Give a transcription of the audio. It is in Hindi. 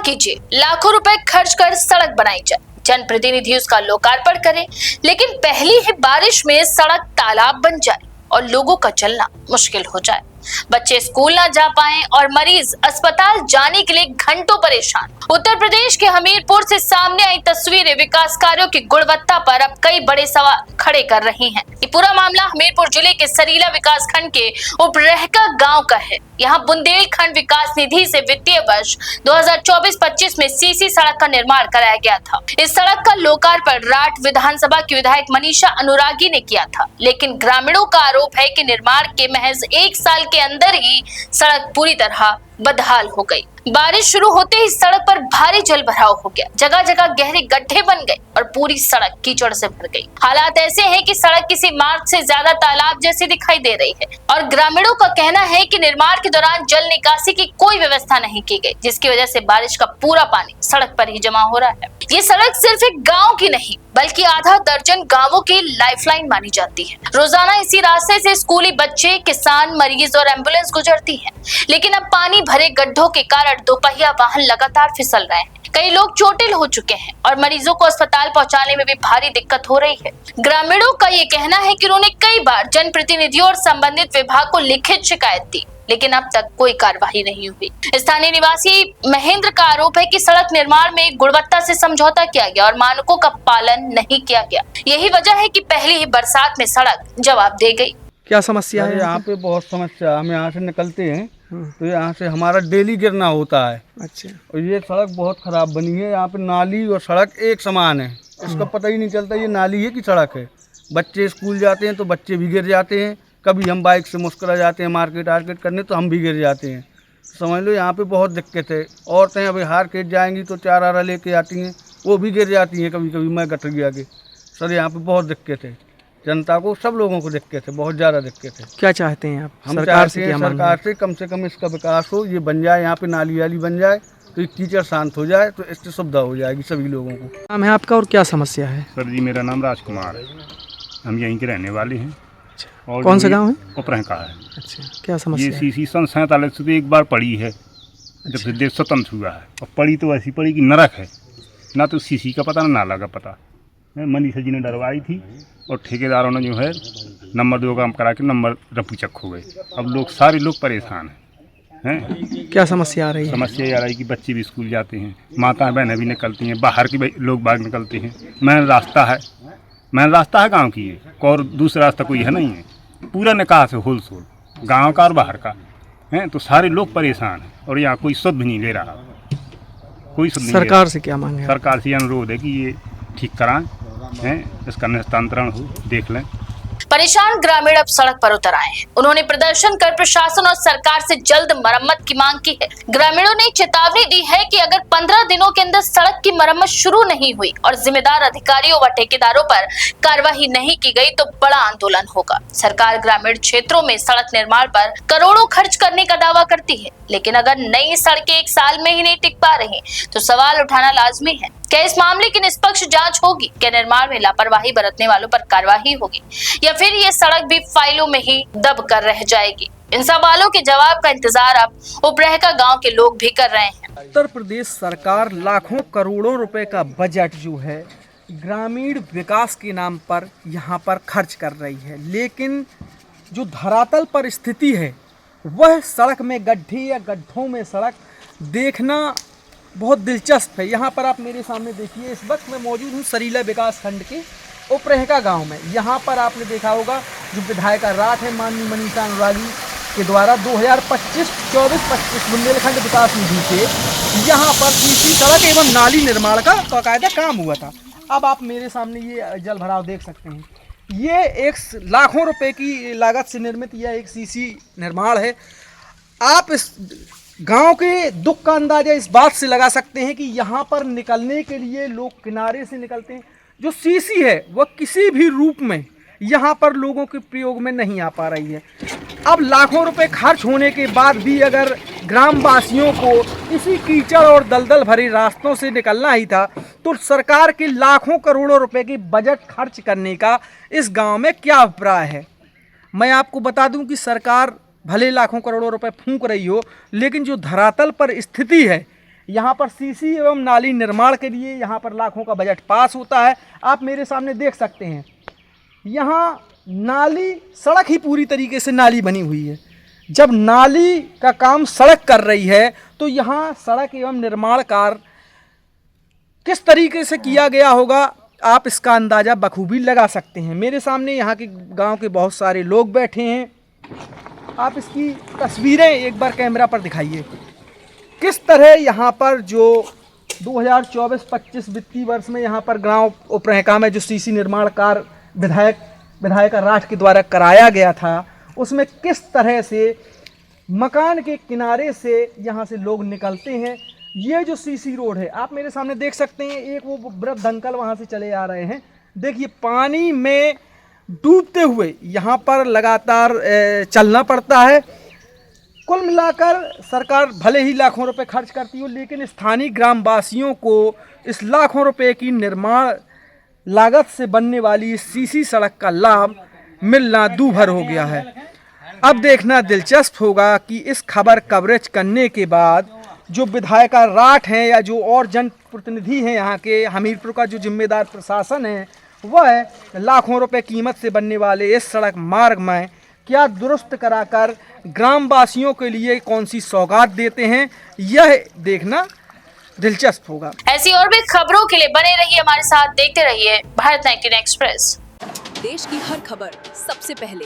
कीजिए, लाखों रुपए खर्च कर सड़क बनाई जाए, जनप्रतिनिधि उसका लोकार्पण करे, लेकिन पहली ही बारिश में सड़क तालाब बन जाए और लोगों का चलना मुश्किल हो जाए। बच्चे स्कूल ना जा पाएं और मरीज अस्पताल जाने के लिए घंटों परेशान। उत्तर प्रदेश के हमीरपुर से सामने आई तस्वीरें विकास कार्यों की गुणवत्ता पर अब कई बड़े सवाल खड़े कर रही हैं। ये पूरा मामला हमीरपुर जिले के सरीला विकास खंड के उपरहका गांव का है। यहाँ बुंदेलखंड विकास निधि से वित्तीय वर्ष 2024-25 में सीसी सड़क का निर्माण कराया गया था। इस सड़क का लोकार्पण राठ विधानसभा की विधायक मनीषा अनुरागी ने किया था, लेकिन ग्रामीणों का आरोप है कि निर्माण के महज 1 साल के अंदर ही सड़क पूरी तरह बदहाल हो गई। बारिश शुरू होते ही सड़क पर भारी जल भराव हो गया, जगह जगह गहरे गड्ढे बन गए और पूरी सड़क कीचड़ से भर गई। हालात ऐसे हैं कि सड़क किसी मार्ग से ज्यादा तालाब जैसी दिखाई दे रही है और ग्रामीणों का कहना है कि निर्माण के दौरान जल निकासी की कोई व्यवस्था नहीं की गई, जिसकी वजह से बारिश का पूरा पानी सड़क पर ही जमा हो रहा है। ये सड़क सिर्फ एक गाँव की नहीं बल्कि आधा दर्जन गाँवों की लाइफलाइन मानी जाती है। रोजाना इसी रास्ते से स्कूली बच्चे, किसान, मरीज और एम्बुलेंस गुजरती है, लेकिन अब पानी भरे गड्ढों के कारण दोपहिया वाहन लगातार फिसल रहे हैं। कई लोग चोटिल हो चुके हैं और मरीजों को अस्पताल पहुंचाने में भी भारी दिक्कत हो रही है। ग्रामीणों का ये कहना है कि उन्होंने कई बार जनप्रतिनिधियों और संबंधित विभाग को लिखित शिकायत दी, लेकिन अब तक कोई कार्रवाई नहीं हुई। स्थानीय निवासी महेंद्र का आरोप है कि सड़क निर्माण में गुणवत्ता से समझौता किया गया और मानकों का पालन नहीं किया गया। यही वजह है कि पहली ही बरसात में सड़क जवाब दे गई। क्या समस्या है यहाँ पे? बहुत समस्या। हम यहाँ से निकलते हैं तो यहाँ से हमारा डेली गिरना होता है। अच्छा। और ये सड़क बहुत खराब बनी है। यहाँ पे नाली और सड़क एक समान है, इसका पता ही नहीं चलता ये नाली है कि सड़क है। बच्चे स्कूल जाते हैं तो बच्चे भी गिर जाते हैं, कभी हम बाइक से मुस्कुरा जाते हैं मार्केट करने तो हम भी गिर जाते हैं। समझ लो यहाँ पे बहुत दिक्कत है। औरतें अभी मार्केट जाएंगी तो चारा लेके आती हैं, वो भी गिर जाती हैं कभी कभी। मैं गटर गया के सर यहाँ पे बहुत दिक्कत है, जनता को, सब लोगों को दिक्कत है, बहुत ज़्यादा दिक्कत है। क्या चाहते हैं आप? हम सरकार से कम से कम इसका विकास हो, ये बन जाए, यहाँ पे नाली वाली बन जाए तो कीचड़ शांत हो जाए तो इससे सुविधा हो जाएगी सभी लोगों को। नाम है आपका और क्या समस्या है? सर जी मेरा नाम राजकुमार है, हम यहीं के रहने वाले हैं। और कौन सा गांव है? उपरहका है। अच्छा, क्या समस्या ये है? सीसी सन 47 से तो एक बार पड़ी है जब से देश स्वतंत्र हुआ है, और पड़ी तो ऐसी पड़ी कि नरक है, ना तो सीसी का पता ना नाला का पता। मनीषा जी ने डरवाई थी और ठेकेदारों ने जो है नंबर 2 काम करा के नंबर रफूचक हो गए। अब लोग सारे लोग परेशान हैं। क्या समस्या आ रही है? समस्या ये आ रही है कि बच्चे भी स्कूल जाते हैं, माताएं बहनें भी निकलती हैं, बाहर के लोग बाहर निकलते हैं। मेन रास्ता है गांव की, ये और दूसरा रास्ता कोई है नहीं है। पूरा निकाह से होलसेल गांव का और बाहर का है, तो सारे लोग परेशान हैं और यहाँ कोई सुध भी नहीं ले रहा, कोई सुध नहीं। सरकार से क्या मांगे? सरकार से अनुरोध है कि ये ठीक कराएं, इसका निस्तांतरण हो, देख लें। परेशान ग्रामीण अब सड़क पर उतर आए हैं। उन्होंने प्रदर्शन कर प्रशासन और सरकार से जल्द मरम्मत की मांग की है। ग्रामीणों ने चेतावनी दी है कि अगर 15 दिनों के अंदर सड़क की मरम्मत शुरू नहीं हुई और जिम्मेदार अधिकारियों व ठेकेदारों पर कार्रवाई नहीं की गई तो बड़ा आंदोलन होगा। सरकार ग्रामीण क्षेत्रों में सड़क निर्माण पर करोड़ों खर्च करने का दावा करती है, लेकिन अगर नई सड़कें 1 साल में ही नहीं टिक पा रही तो सवाल उठाना लाजमी है। क्या इस मामले की निष्पक्ष जांच होगी? क्या निर्माण में लापरवाही बरतने वालों पर कार्रवाई होगी या फिर ये सड़क भी फाइलों में ही दब कर रह जाएगी? इन सवालों के जवाब का इंतजार अब उपरहका गांव के लोग भी कर रहे हैं। उत्तर प्रदेश सरकार लाखों करोड़ों रुपए का बजट जो है ग्रामीण विकास के नाम पर यहाँ पर खर्च कर रही है, लेकिन जो धरातल पर स्थिति है वह सड़क में गड्ढे या गड्ढों में सड़क देखना बहुत दिलचस्प है। यहाँ पर आप मेरे सामने देखिए, इस वक्त मैं मौजूद हूँ सरीला विकास खंड के उपरहका गांव में। यहाँ पर आपने देखा होगा जो विधायक राठ है माननीय मनीषा अनुरागी के द्वारा 2024-25 बुंदेलखंड विकास निधि से यहाँ पर सीसी सड़क एवं नाली निर्माण का बाकायदा काम हुआ था। अब आप मेरे सामने ये जल भराव देख सकते हैं। ये एक लाखों रुपए की लागत से निर्मित यह एक सीसी निर्माण है। आप इस गांव के दुख का अंदाजा इस बात से लगा सकते हैं कि यहाँ पर निकलने के लिए लोग किनारे से निकलते हैं। जो सीसी है वह किसी भी रूप में यहाँ पर लोगों के प्रयोग में नहीं आ पा रही है। अब लाखों रुपए खर्च होने के बाद भी अगर ग्रामवासियों को इसी कीचड़ और दलदल भरे रास्तों से निकलना ही था तो सरकार के लाखों करोड़ों रुपए की बजट खर्च करने का इस गांव में क्या अभिप्राय है? मैं आपको बता दूं कि सरकार भले लाखों करोड़ों रुपए फूंक रही हो, लेकिन जो धरातल पर स्थिति है यहाँ पर सीसी एवं नाली निर्माण के लिए यहाँ पर लाखों का बजट पास होता है। आप मेरे सामने देख सकते हैं, यहाँ नाली, सड़क ही पूरी तरीके से नाली बनी हुई है। जब नाली का काम सड़क कर रही है तो यहाँ सड़क एवं निर्माण कार्य किस तरीके से किया गया होगा, आप इसका अंदाज़ा बखूबी लगा सकते हैं। मेरे सामने यहाँ के गांव के बहुत सारे लोग बैठे हैं। आप इसकी तस्वीरें एक बार कैमरा पर दिखाइए। किस तरह यहाँ पर जो 2024-25 वित्तीय वर्ष में यहाँ पर गांव उपरहका में जो सीसी निर्माण कार्य विधायक राठ के द्वारा कराया गया था, उसमें किस तरह से मकान के किनारे से यहाँ से लोग निकलते हैं। ये जो सीसी रोड है, आप मेरे सामने देख सकते हैं, एक वो वृद्ध अंकल वहाँ से चले आ रहे हैं। देखिए, पानी में डूबते हुए यहाँ पर लगातार चलना पड़ता है। कुल मिलाकर सरकार भले ही लाखों रुपए खर्च करती हो, लेकिन स्थानीय ग्रामवासियों को इस लाखों रुपए की निर्माण लागत से बनने वाली इस सीसी सड़क का लाभ मिलना दूभर हो गया है। अब देखना दिलचस्प होगा कि इस खबर कवरेज करने के बाद जो विधायक राठ हैं या जो और जनप्रतिनिधि हैं यहाँ के, हमीरपुर का जो जिम्मेदार प्रशासन है, वह लाखों रुपए कीमत से बनने वाले इस सड़क मार्ग में क्या दुरुस्त कराकर ग्रामवासियों के लिए कौन सी सौगात देते हैं, यह देखना दिलचस्प होगा। ऐसी और भी खबरों के लिए बने रहिए हमारे साथ, देखते रहिए भारत 19 एक्सप्रेस। देश की हर खबर सबसे पहले